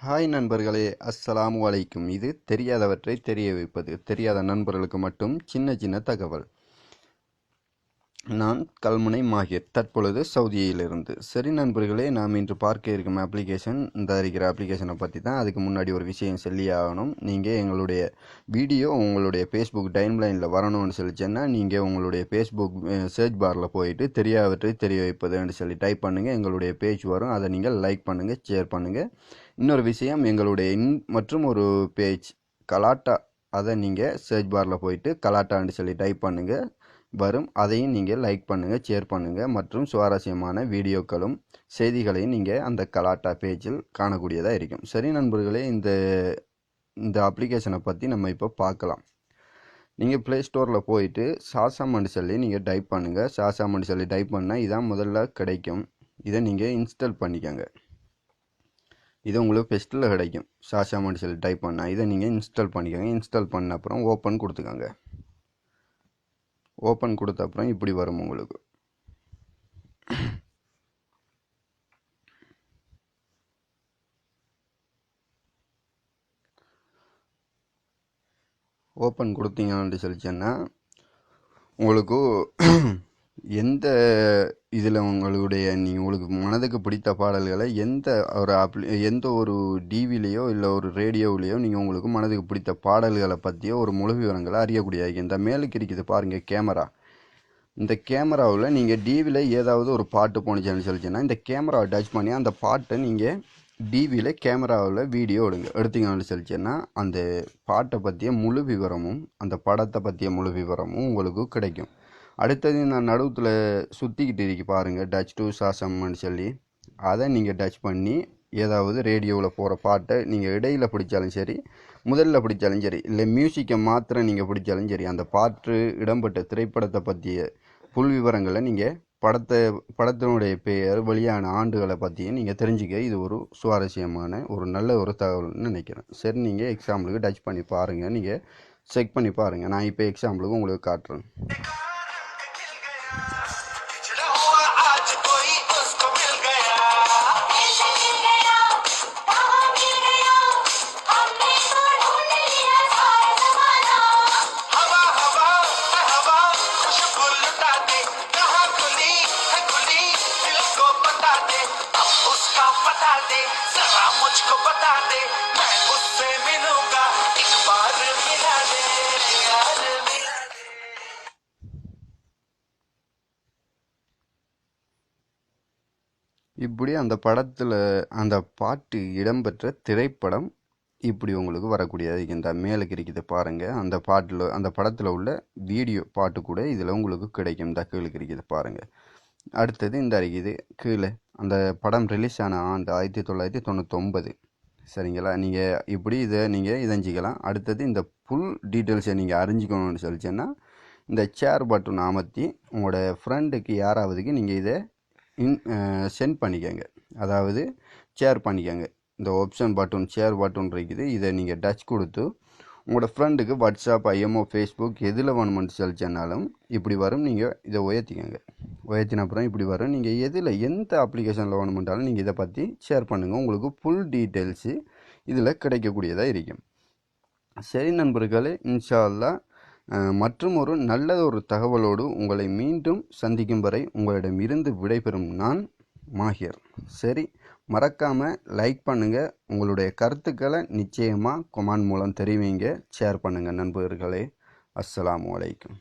Hi நண்பர்களே, அஸ்ஸலாமு அலைக்கும். இது தெரியாதவற்றை தெரிய வைப்பது. தெரியாத நண்பர்களுக்கு மட்டும் சின்ன சின்ன தகவல். நான் கல்முனை மாஹிர், தற்பொழுது சவுதியிலிருந்து. சரி நண்பர்களே, நாம் இன்று பார்க்க இருக்கும் அப்ளிகேஷன், இந்த இருக்கிற அப்ளிகேஷனை பற்றி தான். அதுக்கு முன்னாடி ஒரு விஷயம் சொல்லி ஆகணும். நீங்கள் எங்களுடைய வீடியோ உங்களுடைய ஃபேஸ்புக் டைம்லைனில் வரணும்னு சொல்லிச்சேன்னா, நீங்கள் உங்களுடைய ஃபேஸ்புக் சர்ச் பாரில் போயிட்டு தெரியாதவற்றை தெரிய வைப்பதுன்னு சொல்லி டைப் பண்ணுங்கள். எங்களுடைய பேஜ் வரும். அதை நீங்கள் லைக் பண்ணுங்கள், ஷேர் பண்ணுங்கள். இன்னொரு விஷயம், எங்களுடைய மற்றும் ஒரு பேஜ் கலாட்டா, அதை நீங்கள் சர்ச் பாரில் போயிட்டு கலாட்டான்னு சொல்லி டைப் பண்ணுங்கள், வரும். அதையும் நீங்கள் லைக் பண்ணுங்கள், ஷேர் பண்ணுங்கள். மற்றும் சுவாரஸ்யமான வீடியோக்களும் செய்திகளையும் நீங்கள் அந்த கலாட்டா பேஜில் காணக்கூடியதாக இருக்கும். சரி நண்பர்களே, இந்த அப்ளிகேஷனை பற்றி நம்ம இப்போ பார்க்கலாம். நீங்கள் ப்ளே ஸ்டோரில் போயிட்டு சாசாமன்னு சொல்லி நீங்கள் டைப் பண்ணுங்கள். சாசாமன்னு சொல்லி டைப் பண்ணால் இதான் முதல்ல கிடைக்கும். இதை நீங்கள் இன்ஸ்டால் பண்ணிக்கோங்க. இது உங்களுக்கு ஃபெஸ்ட்டில் கிடைக்கும். சாஷாமன்னு சொல்லி டைப் பண்ணால் இதை நீங்கள் இன்ஸ்டால் பண்ணிக்கோங்க. இன்ஸ்டால் பண்ண அப்புறம் ஓப்பன் கொடுத்துக்கோங்க. ஓப்பன் கொடுத்த அப்புறம் இப்படி வரும் உங்களுக்கு. ஓப்பன் கொடுத்தீங்கன்னு சொல்லிச்சேன்னா உங்களுக்கு எந்த இதில் உங்களுக்கு மனதுக்கு பிடித்த பாடல்களை எந்த ஒரு டிவிலேயோ இல்லை ஒரு ரேடியோவிலையோ நீங்கள் உங்களுக்கு மனதுக்கு பிடித்த பாடல்களை பற்றியோ ஒரு முழு விவரங்களை அறியக்கூடிய இந்த மேலுக்கு இருக்குது பாருங்கள் கேமரா. இந்த கேமராவில் நீங்கள் டிவியில் ஏதாவது ஒரு பாட்டு போனிச்சுன்னு சொல்லிச்சுன்னா இந்த கேமராவை டச் பண்ணி அந்த பாட்டை நீங்கள் டிவியில் கேமராவில் வீடியோ எடுத்தீங்கன்னு சொல்லிச்சுன்னா அந்த பாட்டை பற்றிய முழு விவரமும் அந்த படத்தை பற்றிய முழு விவரமும் உங்களுக்கு கிடைக்கும். அடுத்தது நான் நடுவில் சுற்றிக்கிட்டு இருக்கு பாருங்கள், டச் டு சாசம்னு சொல்லி, அதை நீங்கள் டச் பண்ணி ஏதாவது ரேடியோவில் போகிற பாட்டை நீங்கள் இடையில் பிடிச்சாலும் சரி, முதல்ல பிடிச்சாலும் சரி, இல்லை மியூசிக்கை மாத்திரம் நீங்கள் பிடிச்சாலும் சரி, அந்த பாட்டு இடம்பெற்ற திரைப்படத்தை பற்றிய புல் விவரங்களை நீங்கள் படத்தினுடைய பெயர், வெளியான ஆண்டுகளை பற்றியும் நீங்கள் தெரிஞ்சுக்க இது ஒரு சுவாரஸ்யமான ஒரு நல்ல ஒரு தகவல்னு நினைக்கிறேன். சரி, நீங்கள் எக்ஸாம்பிளுக்கு டச் பண்ணி பாருங்கள், நீங்கள் செக் பண்ணி பாருங்கள். நான் இப்போ எக்ஸாம்பிளுக்கு உங்களுக்கு காட்டுறேன். मुझको बता दे, मैं उससे मिलूंगा, एक बार मिला दे यार, मिला दे. இப்படி அந்த படத்தில் அந்த பாட்டு இடம்பெற்ற திரைப்படம் இப்படி உங்களுக்கு வரக்கூடியது. இந்த மேலுக்கு இருக்குது பாருங்கள், அந்த படத்தில் உள்ள வீடியோ பாட்டு கூட இதில் உங்களுக்கு கிடைக்கும். இந்த கீழுக்கு இருக்குது பாருங்கள். அடுத்தது இந்த இருக்குது கீழே அந்த படம் ரிலீஸ் ஆன ஆண்டு 1999. சரிங்களா? நீங்கள் இப்படி இதை நீங்கள் இதஞ்சிக்கலாம். அடுத்தது இந்த ஃபுல் டீட்டெயில்ஸை நீங்கள் அறிஞ்சிக்கணும்னு சொல்லிச்சேன்னா இந்த ஷேர் பட்டன் அமர்த்தி உங்களோட ஃப்ரெண்டுக்கு யாராவதுக்கு நீங்கள் இதை சென்ட் பண்ணிக்கோங்க. அதாவது ஷேர் பண்ணிக்கோங்க. இந்த ஆப்ஷன் பட்டன் ஷேர் பட்டன் இருக்குது, இதை நீங்கள் டச் கொடுத்து உங்களோட ஃப்ரெண்டுக்கு வாட்ஸ்அப், ஐஎம்ஓ, ஃபேஸ்புக் எதில் வேணுமென்னு சொல்லிச்சேன்னாலும் இப்படி வரும். நீங்கள் இதை உயர்த்திக்கோங்க. உயர்த்தின அப்புறம் இப்படி வரும். நீங்கள் எந்த அப்ளிகேஷனில் வேணுமென்றாலும் நீங்கள் இதை பற்றி ஷேர் பண்ணுங்கள். உங்களுக்கு ஃபுல் டீட்டெயில்ஸு இதில் கிடைக்கக்கூடியதாக இருக்கும். சரி நண்பர்களே, இன்ஷா அல்லாஹ் மற்றும் ஒரு நல்ல ஒரு தகவலோடு உங்களை மீண்டும் சந்திக்கும் வரை உங்களிடமிருந்து விடைபெறும் நான் மாஹிர். சரி, மறக்காமல் லைக் பண்ணுங்கள். உங்களுடைய கருத்துக்களை நிச்சயமாக கமெண்ட் மூலம் தெரிவிங்க, ஷேர் பண்ணுங்கள் நண்பர்களே. அஸ்ஸலாமு அலைக்கும்.